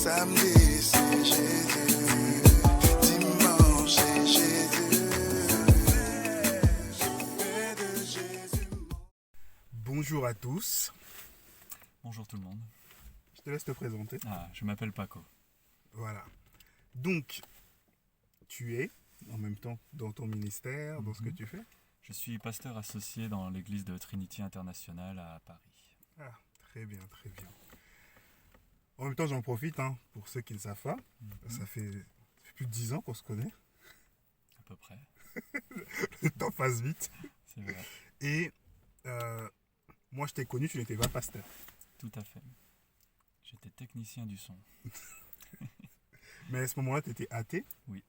Samedi, c'est Jésus. Dimanche, c'est Jésus. Je fais de Jésus. Bonjour à tous. Bonjour tout le monde. Je te laisse te présenter. Je m'appelle Paco. Voilà. Donc, tu es en même temps dans ton ministère, dans ce que tu fais. Je suis pasteur associé dans l'église de Trinity International à Paris. Ah, très bien, très bien. En même temps, j'en profite, pour ceux qui ne le savent pas. Ça fait plus de 10 ans qu'on se connaît. À peu près. Le temps passe vite. C'est vrai. Et moi, je t'ai connu, tu n'étais pas pasteur. Tout à fait. J'étais technicien du son. Mais à ce moment-là, tu étais athée. Oui.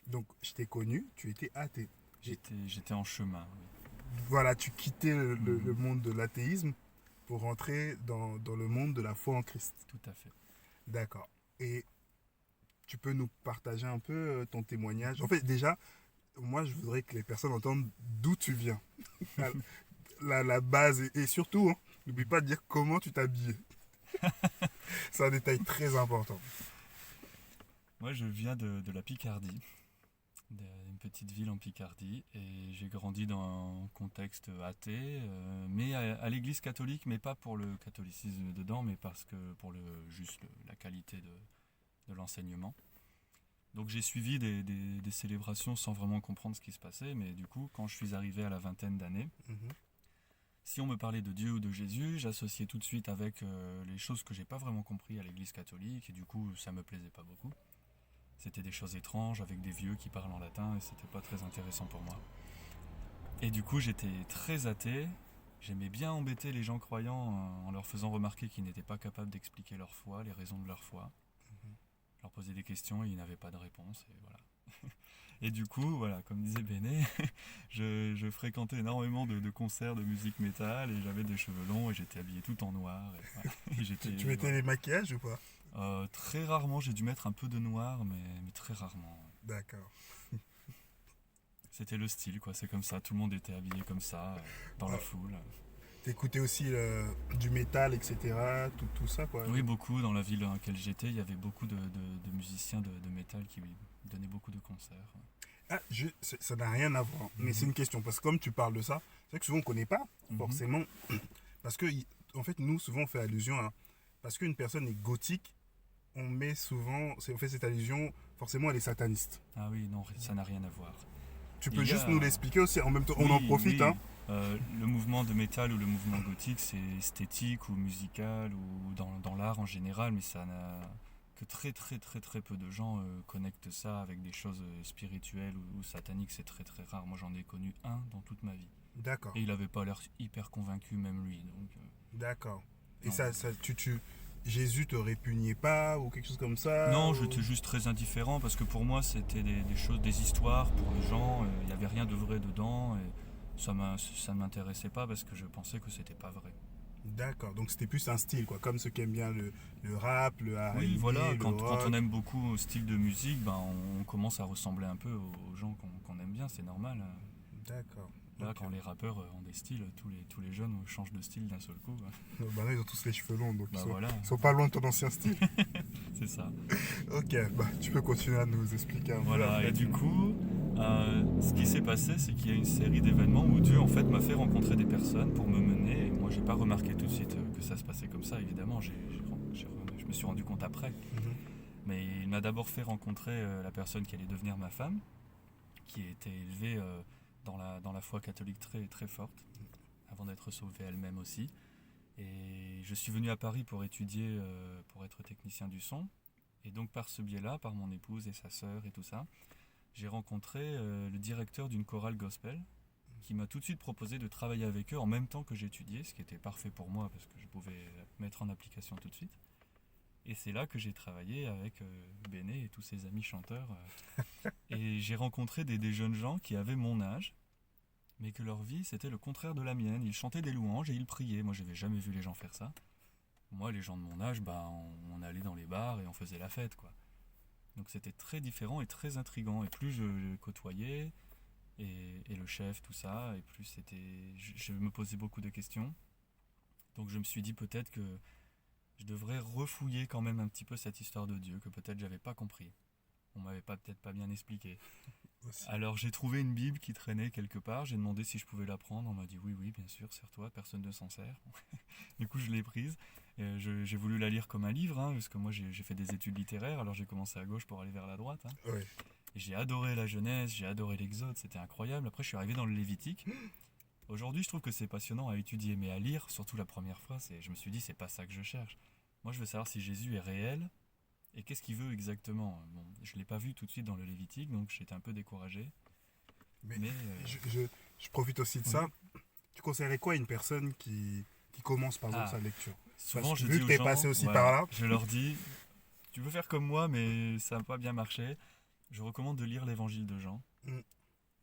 Donc, je t'ai connu, tu étais athée. J'étais en chemin. Oui. Voilà, tu quittais le monde de l'athéisme pour rentrer dans le monde de la foi en Christ. Tout à fait. D'accord. Et tu peux nous partager un peu ton témoignage. En fait, déjà, moi, je voudrais que les personnes entendent d'où tu viens. la base. Et surtout, n'oublie pas de dire comment tu t'habillais. C'est un détail très important. Moi, je viens de la Picardie, d'une petite ville en Picardie, et j'ai grandi dans un contexte athée, mais à l'église catholique, mais pas pour le catholicisme dedans, mais parce que pour la qualité de l'enseignement. Donc j'ai suivi des célébrations sans vraiment comprendre ce qui se passait, mais du coup, quand je suis arrivé à la vingtaine d'années, si on me parlait de Dieu ou de Jésus, j'associais tout de suite avec les choses que j'ai pas vraiment compris à l'église catholique, et du coup, ça me plaisait pas beaucoup. C'était des choses étranges avec des vieux qui parlent en latin et c'était pas très intéressant pour moi. Et du coup, j'étais très athée. J'aimais bien embêter les gens croyants en leur faisant remarquer qu'ils n'étaient pas capables d'expliquer leur foi, les raisons de leur foi. Je leur posais des questions et ils n'avaient pas de réponse. Et voilà. Et du coup, voilà, comme disait Béné, je fréquentais énormément de concerts de musique métal et j'avais des cheveux longs et j'étais habillé tout en noir. Et voilà. Et tu mettais les maquillages ou pas? Très rarement, j'ai dû mettre un peu de noir, mais très rarement. D'accord. C'était le style, quoi. C'est comme ça. Tout le monde était habillé comme ça, dans la foule. T'écoutais aussi du métal, etc. Tout ça, quoi. Oui, beaucoup. Dans la ville dans laquelle j'étais, il y avait beaucoup de musiciens de métal qui donnaient beaucoup de concerts. Ah, ça n'a rien à voir. Mais c'est une question. Parce que comme tu parles de ça, c'est vrai que souvent on ne connaît pas forcément. Parce que, en fait, nous, souvent, on fait allusion à. Parce qu'une personne est gothique, on met souvent. On fait cette allusion, forcément, elle est sataniste. Ah oui, non, ça n'a rien à voir. Tu peux juste nous l'expliquer aussi. En même temps, on en profite. Oui. Le mouvement de métal ou le mouvement gothique, c'est esthétique ou musical ou dans l'art en général, mais ça n'a que très très très très peu de gens connectent ça avec des choses spirituelles ou sataniques. C'est très très rare. Moi, j'en ai connu un dans toute ma vie. D'accord. Et il n'avait pas l'air hyper convaincu, même lui. Donc, d'accord. Et Jésus te répugnait pas ou quelque chose comme ça? Non, j'étais juste très indifférent parce que pour moi c'était des choses, des histoires pour les gens. Il n'y avait rien de vrai dedans et ça ne m'intéressait pas parce que je pensais que c'était pas vrai. D'accord, donc c'était plus un style, quoi, comme ceux qui aiment bien le rap, le R&B, oui, voilà, quand rock. on aime beaucoup le style de musique, on commence à ressembler un peu aux gens qu'on aime bien, c'est normal. D'accord. Là, okay. Quand les rappeurs ont des styles, tous les jeunes changent de style d'un seul coup. Bah là, ils ont tous les cheveux longs, donc voilà. Ils sont pas loin de ton ancien style. C'est ça. Ok, tu peux continuer à nous expliquer un peu. Voilà, et du coup, ce qui s'est passé, c'est qu'il y a une série d'événements où Dieu, en fait, m'a fait rencontrer des personnes pour me mener. Et moi, j'ai pas remarqué tout de suite que ça se passait comme ça, évidemment. Je me suis rendu compte après. Mais il m'a d'abord fait rencontrer la personne qui allait devenir ma femme, qui était élevée dans la foi catholique très, très forte, avant d'être sauvée elle-même aussi. Et je suis venu à Paris pour étudier, pour être technicien du son. Et donc par ce biais-là, par mon épouse et sa sœur et tout ça, j'ai rencontré le directeur d'une chorale gospel qui m'a tout de suite proposé de travailler avec eux en même temps que j'étudiais, ce qui était parfait pour moi parce que je pouvais mettre en application tout de suite. Et c'est là que j'ai travaillé avec Béné et tous ses amis chanteurs. Et j'ai rencontré des jeunes gens qui avaient mon âge, mais que leur vie c'était le contraire de la mienne. Ils chantaient des louanges et ils priaient. Moi, j'avais jamais vu les gens faire ça. Moi, les gens de mon âge, on allait dans les bars et on faisait la fête, quoi. Donc c'était très différent et très intriguant. Et plus je le côtoyais, et le chef, tout ça, et plus je me posais beaucoup de questions. Donc je me suis dit peut-être que je devrais refouiller quand même un petit peu cette histoire de Dieu que peut-être j'avais pas compris. On m'avait peut-être pas bien expliqué. Aussi. Alors j'ai trouvé une Bible qui traînait quelque part, j'ai demandé si je pouvais la prendre, on m'a dit oui, bien sûr, sers-toi, personne ne s'en sert. Du coup je l'ai prise, et j'ai voulu la lire comme un livre, hein, parce que moi j'ai fait des études littéraires, alors j'ai commencé à gauche pour aller vers la droite. Hein. Ouais. Et j'ai adoré la Genèse, j'ai adoré l'Exode, c'était incroyable. Après je suis arrivé dans le Lévitique. Aujourd'hui je trouve que c'est passionnant à étudier, mais à lire, surtout la première fois, je me suis dit c'est pas ça que je cherche. Moi je veux savoir si Jésus est réel, et qu'est-ce qu'il veut exactement. Bon, je ne l'ai pas vu tout de suite dans le Lévitique, donc j'étais un peu découragé. Mais, Mais je profite aussi de ça. Tu conseillerais quoi à une personne qui commence par exemple sa lecture? Souvent, Parce que je vu dis que aux tu es gens, passé aussi voilà, par là. je leur dis, tu veux faire comme moi, mais ça n'a pas bien marché. Je recommande de lire l'évangile de Jean. Mm.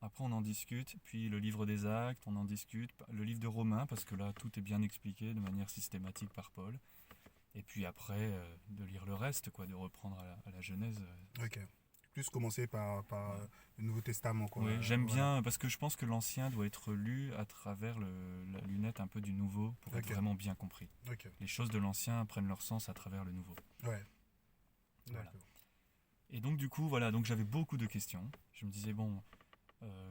Après, on en discute. Puis le livre des Actes, on en discute. Le livre de Romains, parce que là, tout est bien expliqué de manière systématique par Paul. Et puis après, de lire le reste, quoi, de reprendre à la Genèse. Ok. Plus commencer par le Nouveau Testament, quoi. Oui, j'aime Voilà. bien, parce que je pense que l'ancien doit être lu à travers la lunette un peu du nouveau pour être Ok. vraiment bien compris. Ok. Les choses de l'ancien prennent leur sens à travers le nouveau. Ouais. Voilà. D'accord. Et donc du coup, voilà, donc j'avais beaucoup de questions. Je me disais, bon,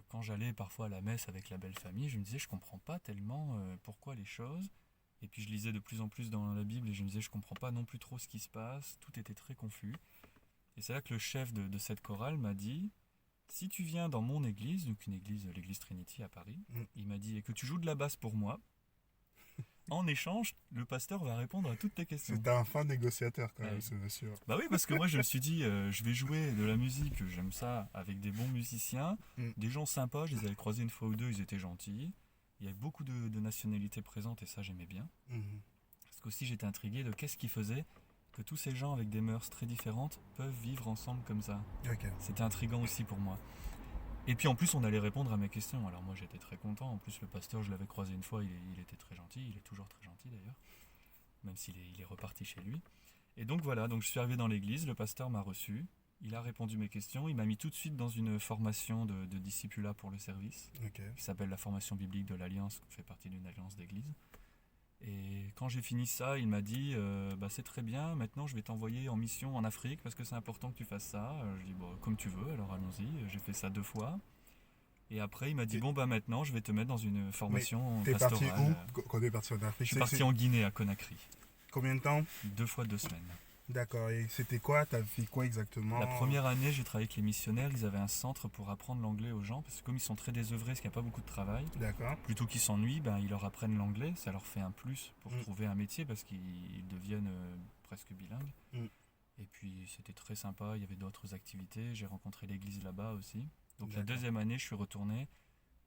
quand j'allais parfois à la messe avec la belle famille, je me disais, je comprends pas tellement pourquoi les choses. Et puis je lisais de plus en plus dans la Bible et je me disais, je comprends pas non plus trop ce qui se passe. Tout était très confus. Et c'est là que le chef de cette chorale m'a dit, si tu viens dans mon église, donc une église, l'église Trinity à Paris, il m'a dit, et que tu joues de la basse pour moi, en échange, le pasteur va répondre à toutes tes questions. C'était un fin négociateur quand même, Ouais. ce monsieur. Bah oui, parce que moi je me suis dit, je vais jouer de la musique, j'aime ça, avec des bons musiciens, des gens sympas, je les avais croisés une fois ou deux, ils étaient gentils. Il y avait beaucoup de nationalités présentes et ça j'aimais bien. Mhm. Parce qu'aussi j'étais intrigué de qu'est-ce qui faisait que tous ces gens avec des mœurs très différentes peuvent vivre ensemble comme ça. Ok. C'était intriguant aussi pour moi. Et puis en plus on allait répondre à mes questions, alors moi j'étais très content. En plus le pasteur je l'avais croisé une fois, il était très gentil, il est toujours très gentil d'ailleurs, même il est reparti chez lui. Et donc voilà, donc je suis arrivé dans l'église, le pasteur m'a reçu, il a répondu mes questions, il m'a mis tout de suite dans une formation de discipulat pour le service, Ok. qui s'appelle la formation biblique de l'Alliance, qui fait partie d'une alliance d'église. Et quand j'ai fini ça, il m'a dit bah, c'est très bien, maintenant je vais t'envoyer en mission en Afrique parce que c'est important que tu fasses ça. Je dis bon, comme tu veux, alors allons-y. J'ai fait ça 2 fois. Et après, il m'a dit Et- bon, bah maintenant je vais te mettre dans une formation T'es parti pastorale. où quand t'es parti en Afrique? Je suis parti en Guinée, à Conakry, Combien de temps? 2 fois 2 semaines. D'accord. Et c'était quoi? T'as fait quoi exactement? La première année, j'ai travaillé avec les missionnaires. Ils avaient un centre pour apprendre l'anglais aux gens parce que comme ils sont très désœuvrés, parce qu'il n'y a pas beaucoup de travail, D'accord. plutôt qu'ils s'ennuient, ben, ils leur apprennent l'anglais. Ça leur fait un plus pour Mm. trouver un métier parce qu'ils deviennent presque bilingues. Mm. Et puis c'était très sympa, il y avait d'autres activités. J'ai rencontré l'église là-bas aussi. Donc la D'accord. 2e année, je suis retourné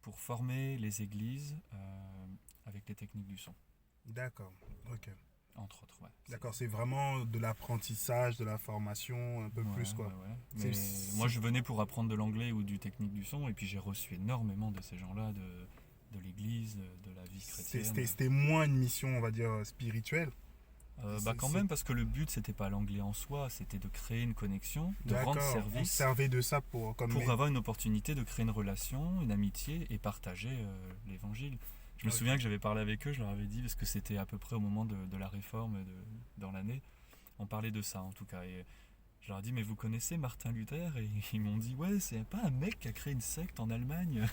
pour former les églises avec les techniques du son, D'accord. Ok. entre autres. Ouais. D'accord. C'est vraiment de l'apprentissage, de la formation, un peu Ouais, plus quoi. ouais, ouais. C'est- Mais c'est- moi, je venais pour apprendre de l'anglais ou du technique du son, et puis j'ai reçu énormément de ces gens-là, de l'église, de la vie chrétienne. C'était moins une mission, on va dire, spirituelle. Bah quand c'est- même, parce que le but, c'était pas l'anglais en soi, c'était de créer une connexion, de rendre D'accord. On service, servait de ça pour comme pour avoir une opportunité de créer une relation, une amitié, et partager l'évangile. Je me Ok. souviens que j'avais parlé avec eux, je leur avais dit, parce que c'était à peu près au moment de la réforme dans l'année, on parlait de ça en tout cas. Et je leur ai dit, mais vous connaissez Martin Luther? Et ils m'ont dit, ouais, c'est pas un mec qui a créé une secte en Allemagne.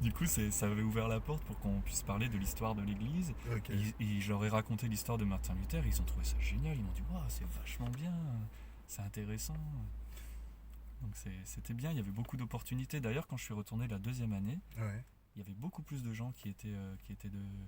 Du coup, ça avait ouvert la porte pour qu'on puisse parler de l'histoire de l'Église. Ok. Et je leur ai raconté l'histoire de Martin Luther, ils ont trouvé ça génial. Ils m'ont dit, waouh, c'est vachement bien, c'est intéressant. Donc c'était bien, il y avait beaucoup d'opportunités. D'ailleurs, quand je suis retourné la 2e année, Ouais. il y avait beaucoup plus de gens qui étaient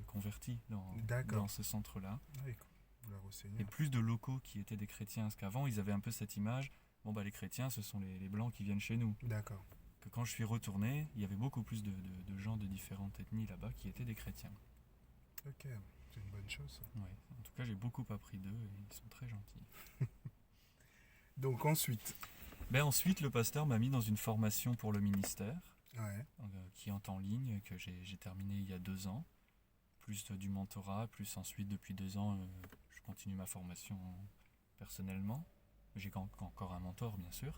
convertis D'accord. dans ce centre-là. Ouais, gloire au Et Seigneur. plus de locaux qui étaient des chrétiens. Parce qu'avant, ils avaient un peu cette image, bon bah les chrétiens, ce sont les blancs qui viennent chez nous. D'accord. Que quand je suis retourné, il y avait beaucoup plus de gens de différentes ethnies là-bas qui étaient des chrétiens. Ok. C'est une bonne chose. Ça. Ouais. En tout cas, j'ai beaucoup appris d'eux et ils sont très gentils. Donc ensuite. Ben ensuite, le pasteur m'a mis dans une formation pour le ministère, Ouais. qui est en ligne, que j'ai terminé il y a 2 ans. Plus du mentorat, plus ensuite, depuis 2 ans, je continue ma formation personnellement. J'ai encore un mentor, bien sûr.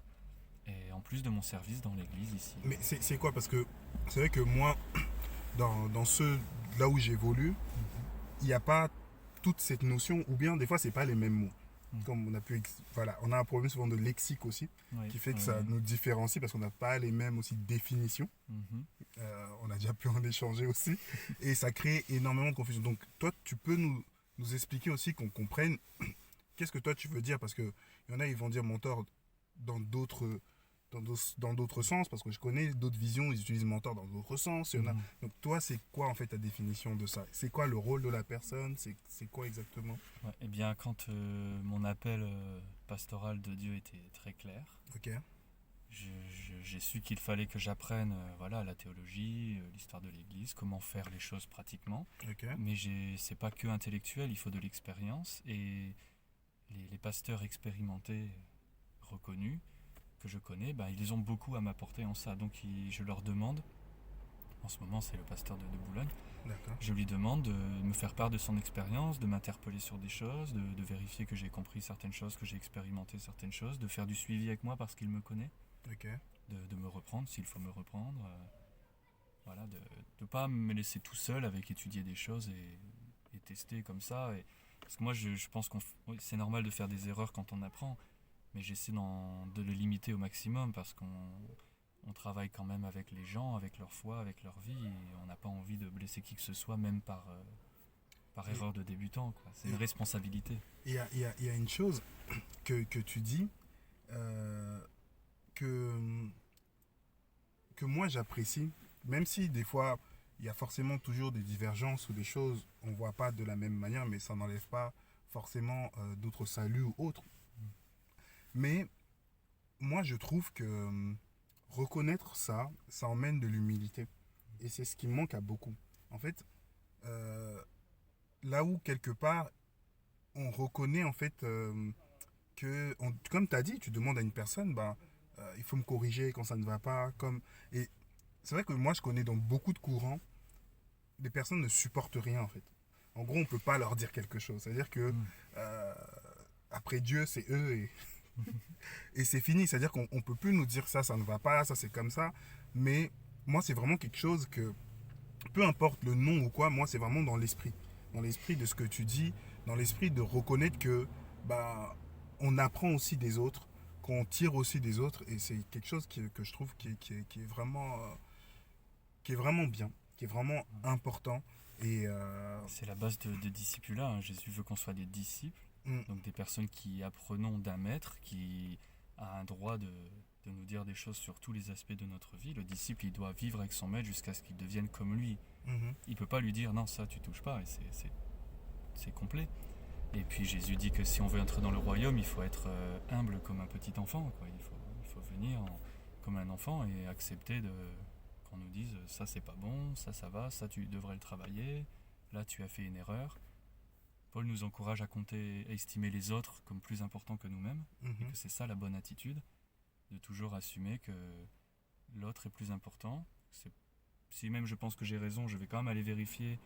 Et en plus de mon service dans l'église ici. Mais c'est quoi? Parce que c'est vrai que moi, dans ce là où j'évolue, il n'y a pas toute cette notion, ou bien des fois, c'est pas les mêmes mots. Mm. Comme on a pu, voilà, on a un problème souvent de lexique aussi, Oui, qui fait que oui, ça oui. nous différencie parce qu'on n'a pas les mêmes aussi définitions. Mhm. On a déjà pu en échanger aussi, et ça crée énormément de confusion. Donc, toi, tu peux nous expliquer aussi qu'on comprenne qu'est-ce que toi tu veux dire, parce que il y en a, ils vont dire mentor dans d'autres dans d'autres sens, parce que je connais d'autres visions, ils utilisent mentor dans d'autres sens. Il y en a. Mhm. Donc toi, c'est quoi en fait ta définition de ça? C'est quoi le rôle de la personne? C'est quoi exactement? Ouais, eh bien, quand mon appel pastoral de Dieu était très clair, Ok, j'ai su qu'il fallait que j'apprenne voilà, la théologie, l'histoire de l'Église, comment faire les choses pratiquement. ok, Mais c'est pas que intellectuel, il faut de l'expérience. Et les pasteurs expérimentés, reconnus, que je connais, ben, ils ont beaucoup à m'apporter en ça. Donc je leur demande, en ce moment c'est le pasteur de Boulogne, d'accord, je lui demande de me faire part de son expérience, de m'interpeller sur des choses, de vérifier que j'ai compris certaines choses, que j'ai expérimenté certaines choses, de faire du suivi avec moi parce qu'il me connaît, ok. de me reprendre s'il faut me reprendre. Voilà, de ne pas me laisser tout seul avec étudier des choses et tester comme ça. Parce que moi je pense oui, c'est normal de faire des erreurs quand on apprend, mais j'essaie de le limiter au maximum parce qu'on travaille quand même avec les gens, avec leur foi, avec leur vie, et on n'a pas envie de blesser qui que ce soit, même par Et- erreur de débutant, quoi. C'est une et responsabilité. il y a une chose que tu dis euh, que, que moi j'apprécie, même si des fois il y a forcément toujours des divergences ou des choses on ne voit pas de la même manière, mais ça n'enlève pas forcément d'autres saluts ou autres. Mais moi je trouve que reconnaître ça, ça emmène de l'humilité. Et c'est ce qui manque à beaucoup. En fait, euh, là où quelque part on reconnaît en fait comme tu as dit, tu demandes à une personne, bah, il faut me corriger quand ça ne va pas. Et c'est vrai que moi je connais dans beaucoup de courants, les personnes ne supportent rien en fait. En gros, on ne peut pas leur dire quelque chose. C'est-à-dire que Mm. euh, après Dieu, c'est eux et c'est fini. C'est-à-dire qu'on ne peut plus nous dire ça, ça ne va pas, ça c'est comme ça. Mais moi, c'est vraiment quelque chose que, peu importe le nom ou quoi, moi, c'est vraiment dans l'esprit. Dans l'esprit de ce que tu dis, dans l'esprit de reconnaître que bah, on apprend aussi des autres, qu'on tire aussi des autres. Et c'est quelque chose que je trouve qui est vraiment bien, qui est vraiment important. Et C'est la base de discipulat, hein. Jésus veut qu'on soit des disciples, mm, donc des personnes qui apprenons d'un maître, qui a un droit de nous dire des choses sur tous les aspects de notre vie. Le disciple, il doit vivre avec son maître jusqu'à ce qu'il devienne comme lui. mhm, Il peut pas lui dire non, ça tu touches pas, et c'est complet. Et puis Jésus dit que si on veut entrer dans le royaume, il faut être humble comme un petit enfant, quoi. Il faut venir comme un enfant et accepter qu'on nous dise ça c'est pas bon, ça va, ça tu devrais le travailler, là tu as fait une erreur. Paul nous encourage à compter, à estimer les autres comme plus importants que nous-mêmes, et mhm, que c'est ça la bonne attitude, de toujours assumer que l'autre est plus important. Si même je pense que j'ai raison, je vais quand même aller vérifier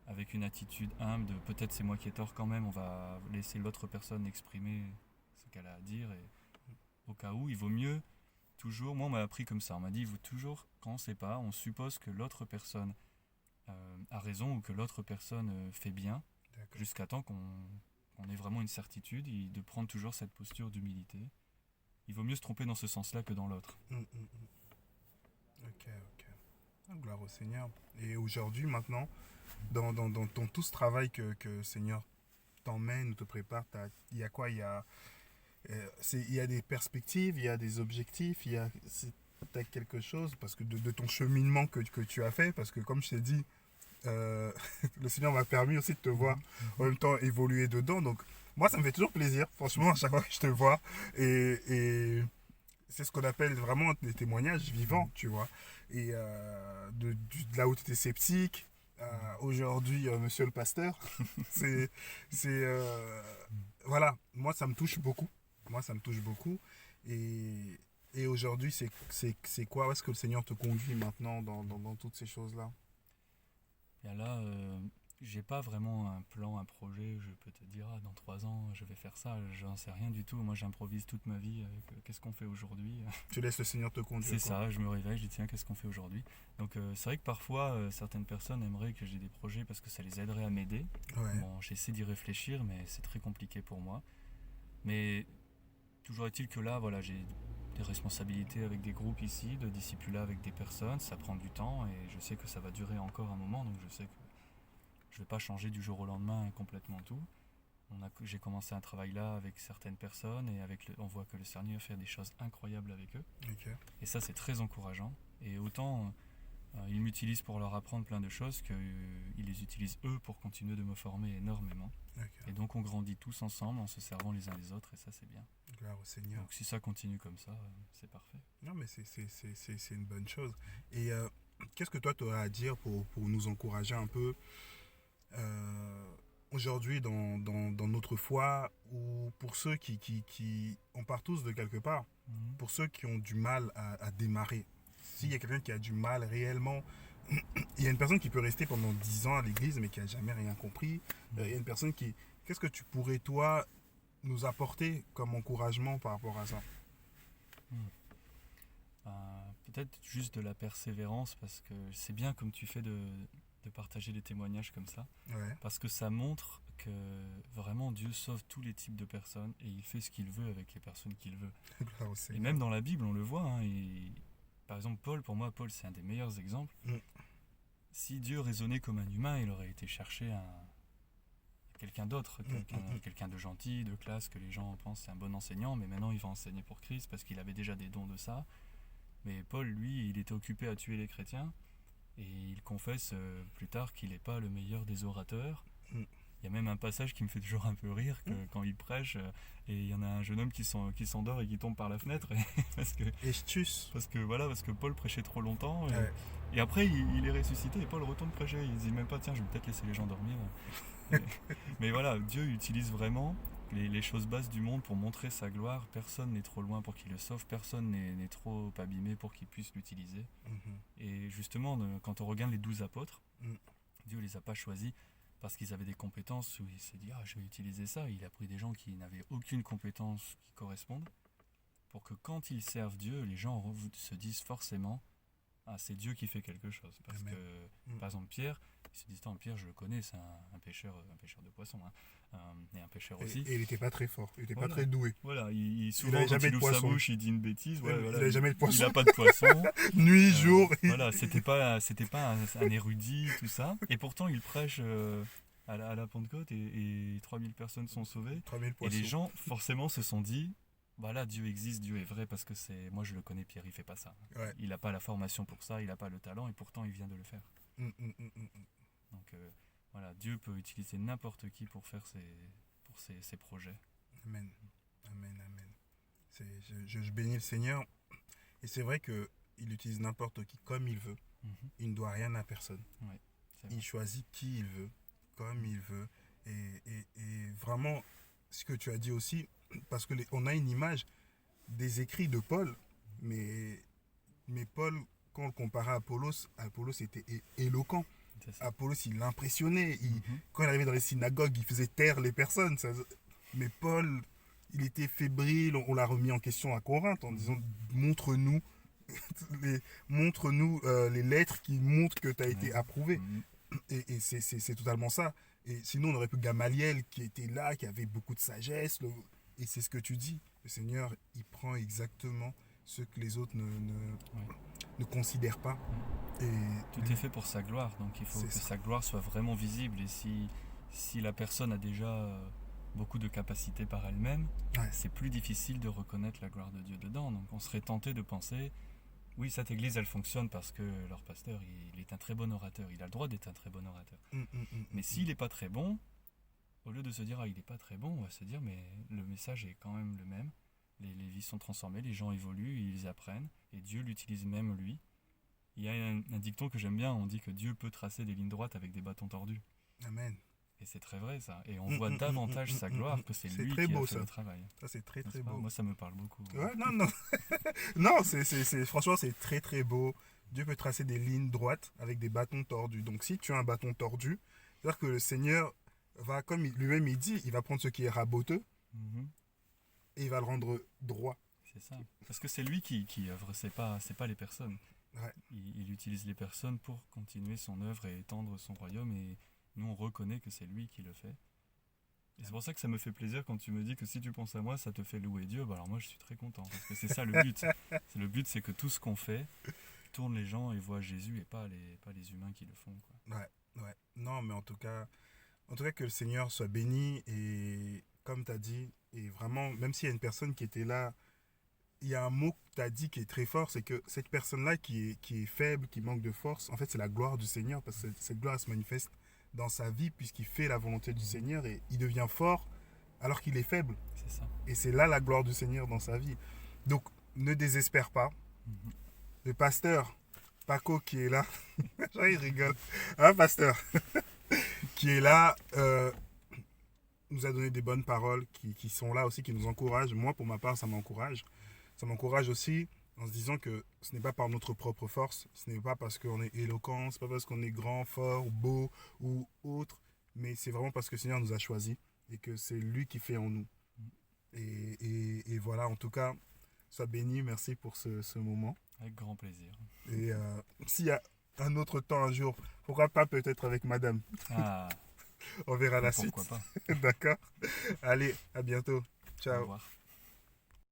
avec une attitude humble de peut-être c'est moi qui ai tort quand même, on va laisser l'autre personne exprimer ce qu'elle a à dire, et au cas où il vaut mieux toujours, moi on m'a appris comme ça, on m'a dit il vaut toujours, quand on ne sait pas, on suppose que l'autre personne a raison ou que l'autre personne fait bien, d'accord. jusqu'à temps qu'on ait vraiment une certitude, et de prendre toujours cette posture d'humilité. Il vaut mieux se tromper dans ce sens-là que dans l'autre. Mm, mm, mm. Ok, ok. Ah, gloire au Seigneur. Et aujourd'hui, maintenant, dans tout ce travail que le Seigneur t'emmène ou te prépare, il y a quoi? Il y a des perspectives, il y a des objectifs, t'as quelque chose, parce que de ton cheminement que tu as fait, parce que comme je t'ai dit, euh, le Seigneur m'a permis aussi de te voir en même temps évoluer dedans. Donc, moi, ça me fait toujours plaisir, franchement, à chaque fois que je te vois. Et c'est ce qu'on appelle vraiment des témoignages vivants, tu vois. Et de là où tu étais sceptique, aujourd'hui, monsieur le pasteur, c'est. Voilà, moi, ça me touche beaucoup. Moi, ça me touche beaucoup. Et, et aujourd'hui, c'est quoi? Où est-ce que le Seigneur te conduit maintenant dans toutes ces choses-là? Et là, j'ai pas vraiment un plan, un projet. Je peux te dire, dans 3 ans, je vais faire ça. J'en sais rien du tout. Moi, j'improvise toute ma vie avec qu'est-ce qu'on fait aujourd'hui. Tu laisses le Seigneur te conduire. C'est ça, je me réveille, je dis tiens, qu'est-ce qu'on fait aujourd'hui. Donc c'est vrai que parfois, certaines personnes aimeraient que j'ai des projets parce que ça les aiderait à m'aider. Ouais. Bon, j'essaie d'y réfléchir, mais c'est très compliqué pour moi. Mais toujours est-il que là, voilà, j'ai des responsabilités avec des groupes ici, de discipulat avec des personnes, ça prend du temps et je sais que ça va durer encore un moment, donc je sais que je ne vais pas changer du jour au lendemain complètement tout. J'ai commencé un travail là avec certaines personnes et on voit que le Seigneur fait des choses incroyables avec eux. Ok. Et ça, c'est très encourageant. Et autant ils m'utilisent pour leur apprendre plein de choses qu'ils les utilisent eux pour continuer de me former énormément. Ok. Et donc on grandit tous ensemble en se servant les uns les autres et ça, c'est bien. Gloire au Seigneur. Donc si ça continue comme ça, c'est parfait. Non, mais c'est une bonne chose. Et qu'est-ce que toi, tu aurais à dire pour nous encourager un peu aujourd'hui dans notre foi, ou pour ceux qui on part tous de quelque part, pour ceux qui ont du mal à démarrer. S'il y a quelqu'un qui a du mal réellement, il y a une personne qui peut rester pendant 10 ans à l'église mais qui n'a jamais rien compris. Il y a une personne qui... Qu'est-ce que tu pourrais, toi, nous apporter comme encouragement par rapport à ça? Peut-être juste de la persévérance, parce que c'est bien comme tu fais de partager des témoignages comme ça, Ouais. parce que ça montre que vraiment Dieu sauve tous les types de personnes et il fait ce qu'il veut avec les personnes qu'il veut. Gloire au Et Seigneur. même dans la Bible, on le voit. Par exemple, pour moi, Paul, c'est un des meilleurs exemples. Si Dieu raisonnait comme un humain, il aurait été chercher quelqu'un d'autre, quelqu'un de gentil, de classe, que les gens pensent c'est un bon enseignant, mais maintenant il va enseigner pour Christ parce qu'il avait déjà des dons de ça. Mais Paul, lui, il était occupé à tuer les chrétiens et il confesse plus tard qu'il n'est pas le meilleur des orateurs. Il y a même un passage qui me fait toujours un peu rire, que quand il prêche, et il y en a un jeune homme qui s'endort et qui tombe par la fenêtre, parce que Paul prêchait trop longtemps, et après il est ressuscité et Paul retourne prêcher. Il se dit même pas tiens, je vais peut-être laisser les gens dormir. Mais voilà, Dieu utilise vraiment les choses basses du monde pour montrer sa gloire. Personne n'est trop loin pour qu'il le sauve, personne n'est trop abîmé pour qu'il puisse l'utiliser. Et justement, quand on regarde les 12 apôtres, Dieu les a pas choisis parce qu'ils avaient des compétences où il s'est dit je vais utiliser ça. Il a pris des gens qui n'avaient aucune compétence qui correspondent pour que quand ils servent Dieu, les gens se disent forcément c'est Dieu qui fait quelque chose. Parce Amen. que, par exemple, Pierre, ils se disent Pierre, je le connais, c'est un pêcheur de poissons, et un pêcheur aussi. Et il n'était pas très fort, il n'était pas très doué. Voilà, souvent quand jamais il de ouvre sa poisson. bouche, il dit une bêtise. Il n'avait jamais de poisson. Il n'a pas de poisson. Nuit, jour. Voilà, c'était pas un érudit, tout ça. Et pourtant, il prêche à la Pentecôte et 3000 personnes sont sauvées. 3000 Et poissons. les gens, forcément, se sont dit voilà, Dieu existe, Dieu est vrai, parce que moi je le connais, Pierre, il fait pas ça. Ouais. Il n'a pas la formation pour ça, il n'a pas le talent, et pourtant il vient de le faire. Donc voilà, Dieu peut utiliser n'importe qui pour faire ses projets. Amen. Amen, amen. Je bénis le Seigneur. Et c'est vrai qu'il utilise n'importe qui comme il veut. Il ne doit rien à personne. Ouais, il choisit qui il veut, comme il veut. Et vraiment, ce que tu as dit aussi, parce qu'on a une image des écrits de Paul, mais Paul, quand on le comparait à Apollos était éloquent. Apollos, il l'impressionnait. Quand il arrivait dans les synagogues, il faisait taire les personnes. Mais Paul, il était fébrile. On l'a remis en question à Corinthe en disant montre-nous les lettres qui montrent que tu as été approuvé. Et c'est totalement ça. Et sinon, on aurait pu Gamaliel qui était là, qui avait beaucoup de sagesse. Et c'est ce que tu dis. Le Seigneur, il prend exactement ce que les autres ne considèrent pas. Et tout est fait pour sa gloire. Donc il faut que sa gloire soit vraiment visible. Et si la personne a déjà beaucoup de capacités par elle-même, c'est plus difficile de reconnaître la gloire de Dieu dedans. Donc on serait tenté de penser, oui, cette église, elle fonctionne parce que leur pasteur, il est un très bon orateur. Il a le droit d'être un très bon orateur. Mais s'il n'est pas très bon, au lieu de se dire, il n'est pas très bon, on va se dire, mais le message est quand même le même. Les vies sont transformées, les gens évoluent, ils apprennent, et Dieu l'utilise même lui. Il y a un dicton que j'aime bien, on dit que Dieu peut tracer des lignes droites avec des bâtons tordus. Amen. Et c'est très vrai ça. Et on voit davantage sa gloire que c'est lui qui a fait le travail. Ça c'est très très beau. Moi ça me parle beaucoup. Ouais, non. Non, franchement c'est très très beau. Dieu peut tracer des lignes droites avec des bâtons tordus. Donc si tu as un bâton tordu, C'est-à-dire que le Seigneur va, comme lui-même il dit, il va prendre ce qui est raboteux Mhm. et il va le rendre droit. C'est ça. Parce que c'est lui qui œuvre, c'est pas les personnes. Ouais. Il utilise les personnes pour continuer son œuvre et étendre son royaume, et nous on reconnaît que c'est lui qui le fait. Et c'est pour ça que ça me fait plaisir quand tu me dis que si tu penses à moi, ça te fait louer Dieu. Bah alors moi je suis très content, parce que c'est ça le but. Le but, c'est que tout ce qu'on fait tourne les gens et voit Jésus, et pas les humains qui le font, quoi. Ouais. Non, mais en tout cas que le Seigneur soit béni et comme tu as dit, et vraiment, même s'il y a une personne qui était là, il y a un mot que tu as dit qui est très fort, c'est que cette personne-là qui est faible, qui manque de force, en fait, c'est la gloire du Seigneur parce que cette gloire elle se manifeste dans sa vie puisqu'il fait la volonté du Seigneur et il devient fort alors qu'il est faible. C'est ça. Et c'est là la gloire du Seigneur dans sa vie. Donc, ne désespère pas. Mhm. Le pasteur Paco qui est là, il rigole, hein, pasteur, qui est là, nous a donné des bonnes paroles qui sont là aussi, qui nous encouragent. Moi, pour ma part, ça m'encourage. Ça m'encourage aussi en se disant que ce n'est pas par notre propre force, ce n'est pas parce qu'on est éloquent, ce n'est pas parce qu'on est grand, fort, beau ou autre, mais c'est vraiment parce que le Seigneur nous a choisis et que c'est lui qui fait en nous. Et voilà, en tout cas, sois béni, merci pour ce moment. Avec grand plaisir. Et s'il y a un autre temps, un jour, pourquoi pas peut-être avec madame. Ah, On verra la suite. pourquoi pas. D'accord. Allez, à bientôt. Au Ciao. revoir.